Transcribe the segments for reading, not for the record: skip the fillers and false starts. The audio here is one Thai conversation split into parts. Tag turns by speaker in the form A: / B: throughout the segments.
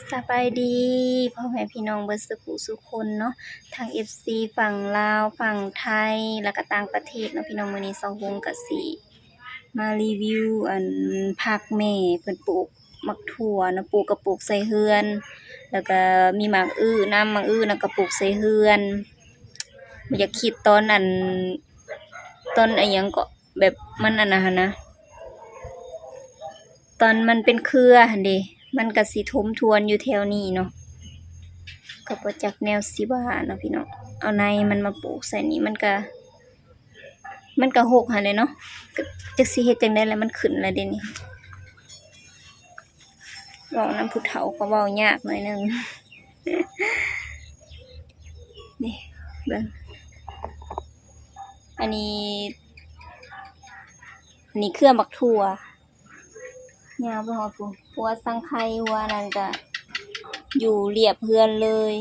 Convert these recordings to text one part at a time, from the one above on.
A: สบายดีพ่อแม่พี่น้องเบิดสุขุสุคนเนาะทาง FC ฝั่งลาวฝั่งไทยแล้วก็ต่างประเทศเนาะพี่น้องมื้อนี้เซาฮงก็สิมารีวิวผักแม่เพิ่นปลูกมักถั่วเนาะปลูกก็ปลูกใส่เรือน แล้วก็มีหมากอื้อนำหมากอื้อน่ะก็ปลูกใส่เรือนบ่อยากคิดตอนตอนหยังก็แบบมันอันนั้นหั้นนะตอนมันเป็นเครือหั่นเด้มันก็สิทมทวนอยู่แถวนี้เนาะก็บ่จักแนวสิว่าเนาะพี่น้องเอาในมันมาปลูกใส่นี่มันก็หกหั่นเลยเนาะก็จักสิเฮ็ดจังได๋แล้วมันขึ้นแล้วเดี๋ยวนี้เว้านำผู้เฒ่าก็เว้ายากหน่อยนึง นี่เบิ่งอันนี้เครือบักถั่วยาวบ่ฮอดพุ่นหัวสังไคหัวนั่นก็อยู่เรียบเรือนเลย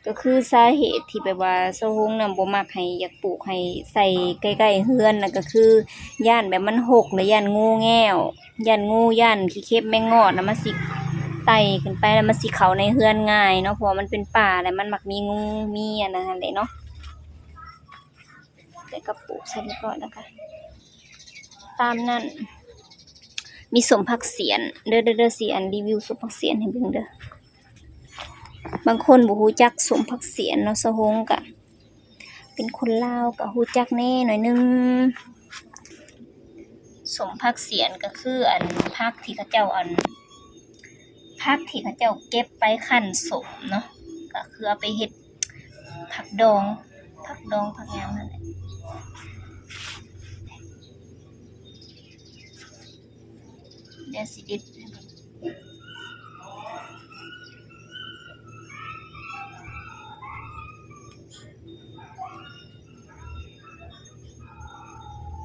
A: ก็คือสาเหตุที่แบบว่าเซาฮงน่ะบ่มักให้อยากปลูกให้ใส่ใกล้ๆเรือนน่ะก็คือย้านแบบมันหกและย้านงูแง้วย้านงูย้านขี้เข็บแมงงอดน่ะมันสิไต่ขึ้นไปแล้วมันสิเข้าในเรือนง่ายเนาะเพราะว่ามันเป็นป่าแล้วมันมักมีงูมีอันนั้นหั่นแหละเนาะแต่ก็ปลูกใส่เรียบร้อยแล้วค่ะตามนั้นมีสมผักเสียนเด้อสิรีวิวสมผักเสียนให้เบิ่งเด้อบางคนบ่ฮู้จักสมผักเสียนเนาะเซาฮงก็เป็นคนลาวก็ฮู้จักแน่หน่อยนึงสมผักเสียนก็คือผักที่เขาเจ้าผักที่เขาเจ้าเก็บไปคั่นสมเนาะก็คือเอาไปเฮ็ดผักดองผักหยังนั่นแหละเดี๋ยวสิเด็ด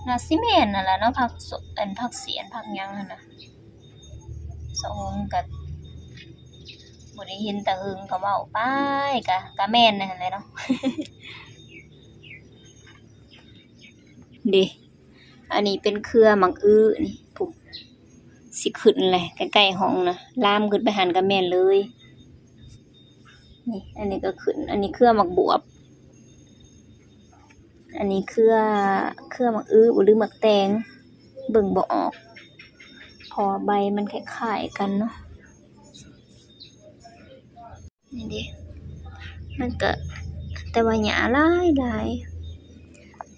A: น่าสิแม่นนั่นล่ะเนาะผักสมผักเสียนผักหยังนั่นน่ะเซาฮงก็บ่ได้เห็นแต่เฮิงก็เว้าไปก็แม่นนั่นแหละเนาะ เด้อันนี้เป็นเครือหมักอื้อนี่ปุ๊บสิขึ้นแหละใกล้ๆห้องนะลามขึ้นไปหันก็แม่นเลยนี่อันนี้ก็ขึ้นอันนี้เครือหมักบวบอันนี้เครือหมักอื้อหรือหมักแตงเบิ่งบ่ออกพอใบมันคล้ายๆกันเนาะนี่เด้มันก็แต่ว่าหญ้าหลายห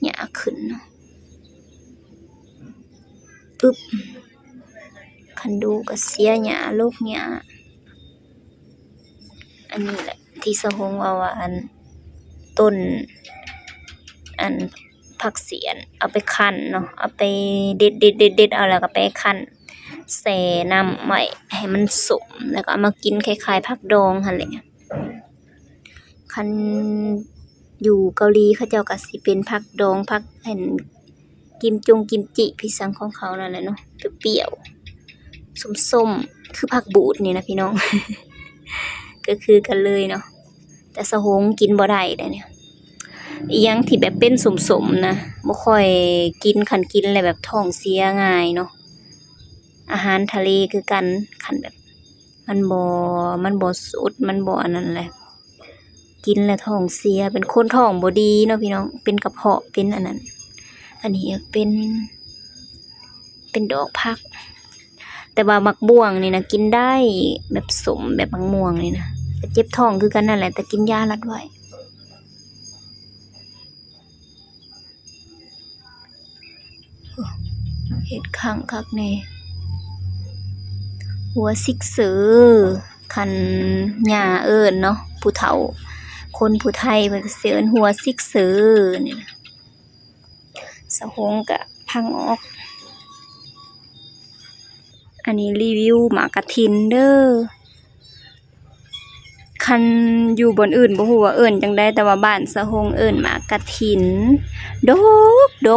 A: ญ้าขึ้นเนาะปึ๊บคันดูก็เสียหญ้าโลกหญ้าอันนี้แหละที่เซาฮงว่าต้นผักเสียนเอาไปคั่นเนาะเอาไปเด็ดเอาแล้วก็ไปคั่นแช่น้ำไว้ให้มันสมแล้วก็เอามากินคล้ายๆผักดองหั่นแหละคันอยู่เกาหลีเขาเจ้าก็สิเป็นผักดองผักกิมจิพี่สังของเขานั่นแหละเนาะเปรี้ยวๆส้มๆคือผักบูดนี่นะพี่น้อง ก็คือกันเลยเนาะแต่เซาฮงกินบ่ได้เด้อเนี่ยอีหยังที่แบบเป็นสมๆนะบ่ค่อยกินคันกินแล้วแบบท้องเสียง่ายเนาะอาหารทะเลคือกันคันแบบมันบ่สดมันบ่อันนั้นแหละกินแล้วท้องเสียเป็นคนท้องบ่ดีเนาะพี่น้องเป็นกระเพาะเป็นอันนั้นอันนี้เป็นดอกผักแต่ว่ามักม่วงนี่นะกินได้แบบสมแบบมักม่วงนี่นะแต่เจ็บท้องคือกันนั่นแหละแต่กินยารัดไว้เฮ็ดข้างคักแน่หัวซิกเซอคันย่าเอิ้นเนาะผู้เฒ่าคนผู้ไทยเพิ่นก็สิเอิ้นหัวซิกเซอนี่นะเซาฮงก็พังออกอันนี้รีวิวหมากกะทินเด้อคันอยู่บนอื่นบ่ฮู้ว่าเอิ้นจังได๋แต่ว่าบ้านเซาฮงเอิ้นหมากกะทินด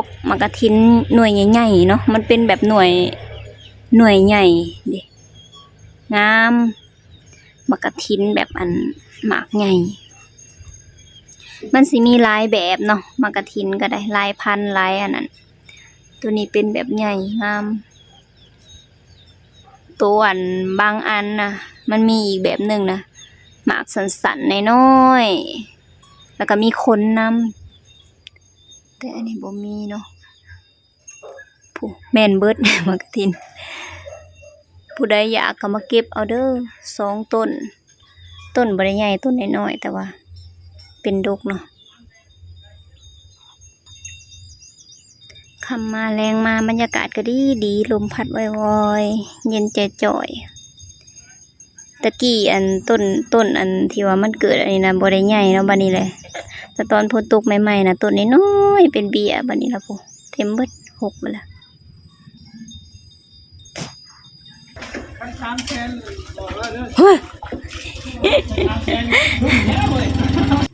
A: กหมากกะทินหน่วยใหญ่ๆเนาะมันเป็นแบบหน่วยใหญ่เด้งามหมากกะทินแบบหมากใหญ่มันสิมีหลายแบบเนาะหมากกะทินก็ได้หลายพันหลายอันนั้นตัวนี้เป็นแบบใหญ่งามตัวบางอันน่ะ มันมีอีกแบบหนึ่งนะหมากสันๆน้อยๆแล้วก็มีขนนำแต่อันนี้บ่มีเนาะผู้แม่นเบิด มากระทินผู้ใดอยากก็มาเก็บเอาเด้อ2ต้นบ่ได้ใหญ่ต้นน้อยๆแต่ว่าเป็นดกเนาะค่ำมาแรงมาบรรยากาศก็ดีลมพัดว่อยๆเย็นใจจ่อยตะกี้อันต้นอันที่ว่ามันเกิดอันนี้นะบ่ได้ใหญ่เนาะบัดนี้แหละแต่ตอนฝนตกใหม่ๆนะต้นน้อยๆเป็นเบี้ยบัดนี้ล่ะพุเต็มเบิดหกหมดแล้วเฮ้ย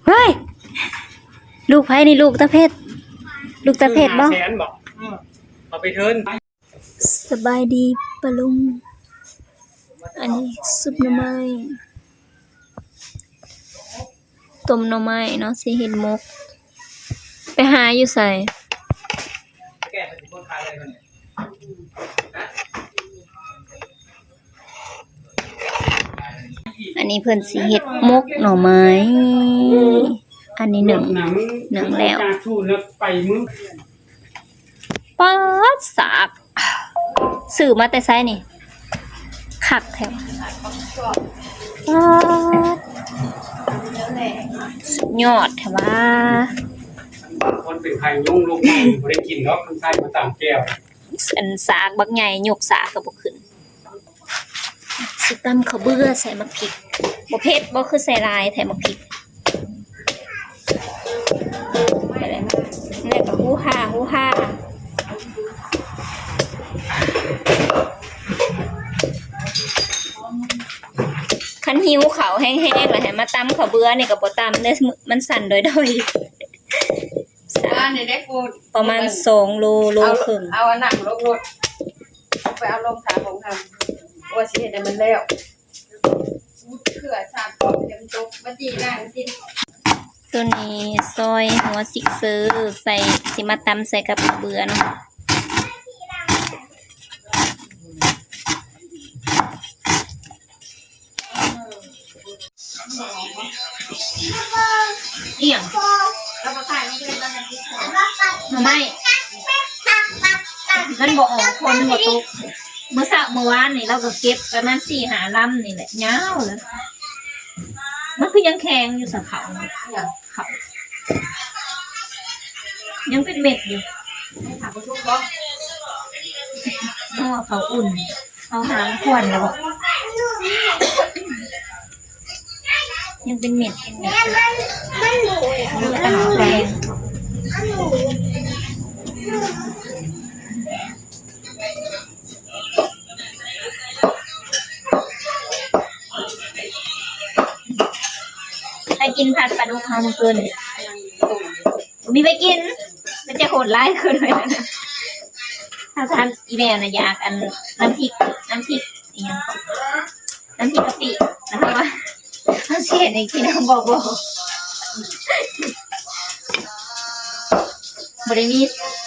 A: เฮ้ยลูกไผนี่ลูกตาเพชรบ่
B: แสนบอกเอาไปเทิร์น
A: สบายดีปะลุงอันนี้ซุปหน่อไม้ต้มหน่อไม้เนาะสิเฮ็ดหมกไปหาอยู่ไส
B: แก้เป็นคนขายอะไรกันเนี่ย
A: อันนี้เพิ่นสิเฮ็ดหมกหน่อไม้อันนี้หนึ่งแล้ว
B: จากชูนแล้วไปมึง
A: ป๊าดสากซื้อมาแต่ไสนี่คักแท้ป๊าดสุดยอดแท้ว่า
B: คนเป็นไข่ยุ่งลงไปไม่ได้กินเนาะคนไส้มาตามแก้ว
A: อันสากบักใหญ่ยกสากก็บ่ขึ้นสิตำข้าวเบื่อใส่มะพริกบ่เผ็ดบ่คือใส่หลายแถมมะพริกไปเลยแล้วก็ฮู้ฮ่าคันหิวข้าวแห้งๆแล้วให้มาตำข้าวเบื่อนี่ก็บ่ตำเด้อมันสั่นด้อยๆ
C: บ้านนี่ได้กู
A: ประมาณ2 โลครึ่ง
C: เอาอันหนังลงรถไปเอาลงขาของทำว่าสิเห็นได้มันแล้วเผื่อสามคนเดี๋ยวมันตกบัจีนั่งกิน
A: ตัวนี้ซอยหัวสิกเซอร์ใส่สิมาตำใส่กับเบื่อเนาะเอี่ยง
C: แล้วมาขายไม่ได้แล้วนะพี่
A: ทำไมมันบอกออกคนบ่ตุกเมื่อวานนี่เราก็เก็บประมาณ4-5 ลำนี่แหละยาวเลยมันคือยังแข็งอยู่สักเขาเขายังเป็นเม็ดอยู่
C: ถามผู้ชุบบ่
A: เพราะว่าเขาอุ่นเขาหางควันแล้วบอกยังเป็นเม็ดดูแต่แรงไปกินผัดปลาดุกเขาเมื่อคืนมีไปกินมันจะโหดร้ายขึ้นไปแล้วนะถ้าทานอีแมวนะอยากอันน้ำพริกอีหยังก่อนน้ำพริกกะปินะคะว่าเขาเสียในที่น้องบอกบริมี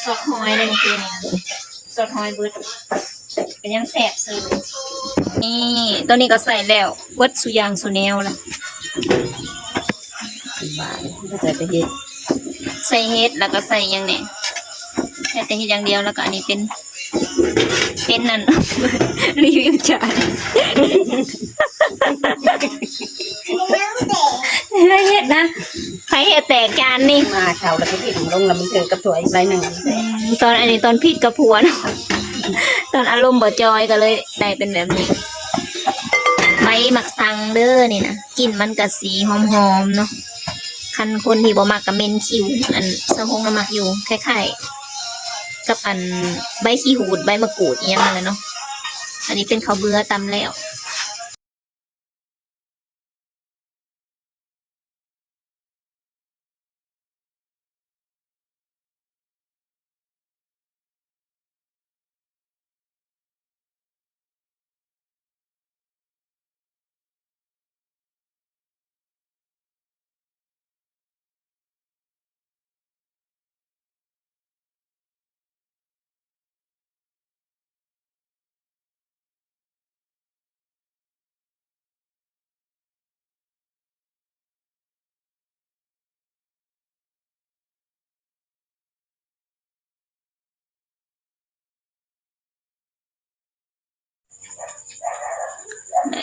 A: ซอสหอยในเมื่อคืนซอสหอยเบิดเป็นยังแสบซื้อนี่ตัวนี้ก็ใส่แล้วเบิดสุยางสุแนวละ
C: ก็จะไปเห็ด
A: ใส่เฮ็ดแล้วก็ใส่หยังเนี่ยใส่แต่เฮ็ดอย่างเดียวแล้วก็อันนี้เป็นนั่น รีวิวจานไม่เฮ็ดนะใครเฮ็ดแตกจานนี่
C: มาเข่าแล้วก็ผิดลงแล้วมันเกิดกับตัวอีกไรหนึ่ง
A: ตอนอันนี้ตอนผิดกับผัวเนาะตอนอารมณ์บ่จอยก็เลยได้เป็นแบบนี้ใบหมักสังเด้อนี่นะกลิ่นมันก็สีหอมๆเนาะคันคนที่บ่มักก็เหม็นคิวอันสะพงน้ำมักอยู่คล้ายๆกับอันใบขี้หูดใบมะกรูดอีหยังนั่นแหละเนาะอันนี้เป็นข้าวเบื่อตำแล้ว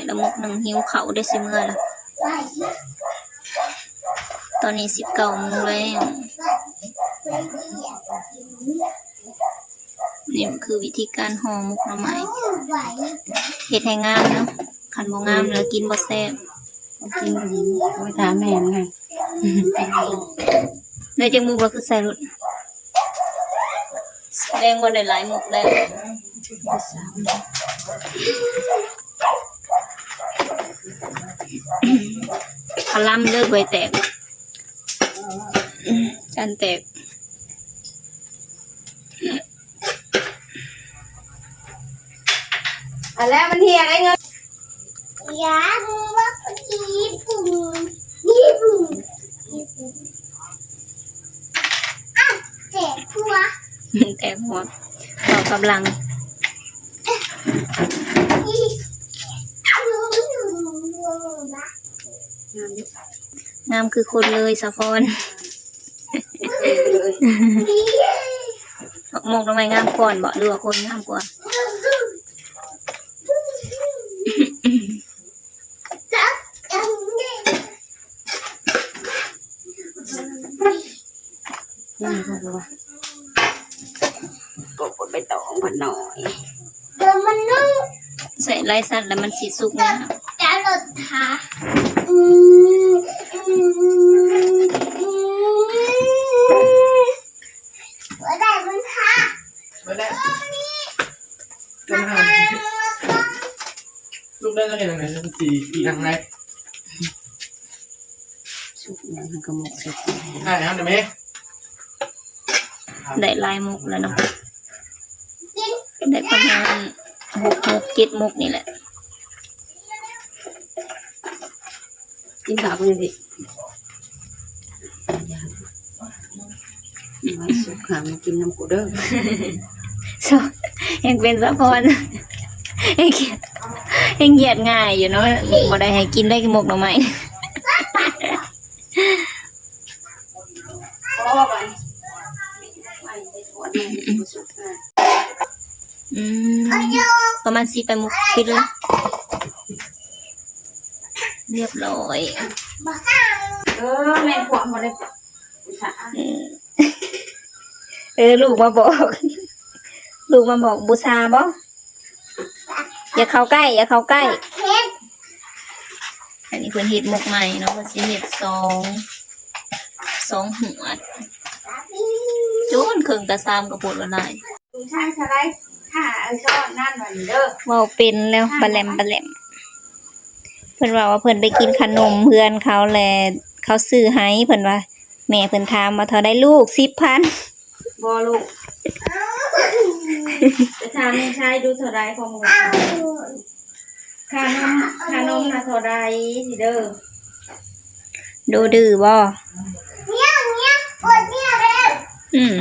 A: ละหมกหนึ่งหิวเขาได้สิเมื่อละตอนนี้19 โมงแล้วนี่คือวิธีการห่อหมกหน่อไม้เฮ็ดให้งามเนาะคันบ่งามแล้วกินบ่แซ่บ
C: กินไปถามแม่ไง
A: ในจังมุกเราคือใส่รถแสดงว่าได้หลายมุกแล้วพลัมเด้อใบแตกจานแตก
C: แล้วมันเฮียได้เงิน
D: อยากว่าญี่ปุ่นญี่ปุ่นอ่ะเจ็บหัว
A: แตกหัวเรากำลัง งามคือคนเลยสะพอนหมกทำไมงามก่อนบอกหรือว่าคนงามกว่า
C: ยังไงก็ว่ากดไปตองพันหน่อย
D: เดี๋ยวมันนุ่ง
A: ใส่ลายสัตว์แล้วมันสีสุกนะ
D: จะหลดขาอืมอืมอืมว่าได้มันค่ะ
B: ไม่ได้
D: มาทาง
B: ลูกได้แล้วเห็นอะไรสี่ทางไหน
C: สุกอย่างนั้นก็หมกสุก
B: ได้ครับเดี๋ยวไหม
A: ได้ลายมุกแล้วเนาะได้ประมาณ6 มุก 7 มุกนี่แหละ
C: กินข้าวกันดิไว้สุกหามากินน้ำกูเด้อ
A: ยังเป็นสะพอนยังเกียดง่ายอยู่เนาะบ่ได้ให้กินได้หมกหน่อไม้
C: พ่อไปไม่ได้ถอดมันสุกง่าย
A: ประมาณ4 ไปมุกปิดเลยเรียบร้อย
C: แม่ขวดมาเลยสะ
A: ลูกมาบอก ลูกมาบอกบูชาบ่อย่าเข้าใกล้
D: เค็ม
A: อันนี้เพิ่นเฮ็ดหมกใหม่เนาะเพิ่นสิเฮ็ด2 หัวโจนเครื่องตะซามกระปุกละลาย
C: ลุงชายสไลด์ถ้าช้อนนั่นวันเด้อ
A: เว้าเป็นแล้วปลาแหลมเพิ่นว่าเพิ่นไปกินขนมเพื่อนเขาแลเขาซื้อให้เพิ่นว่า แม่เพิ่นถามว่าเท่าได้ลูก 10,000
C: บ่ลูกจะถามแม่ชายดูเท่าไรของมึงค่านมนะเท่าไรสิเด้อ
A: ดูดื้อบ่
D: เนี่ยปวดเนี่ยเลย
A: อืม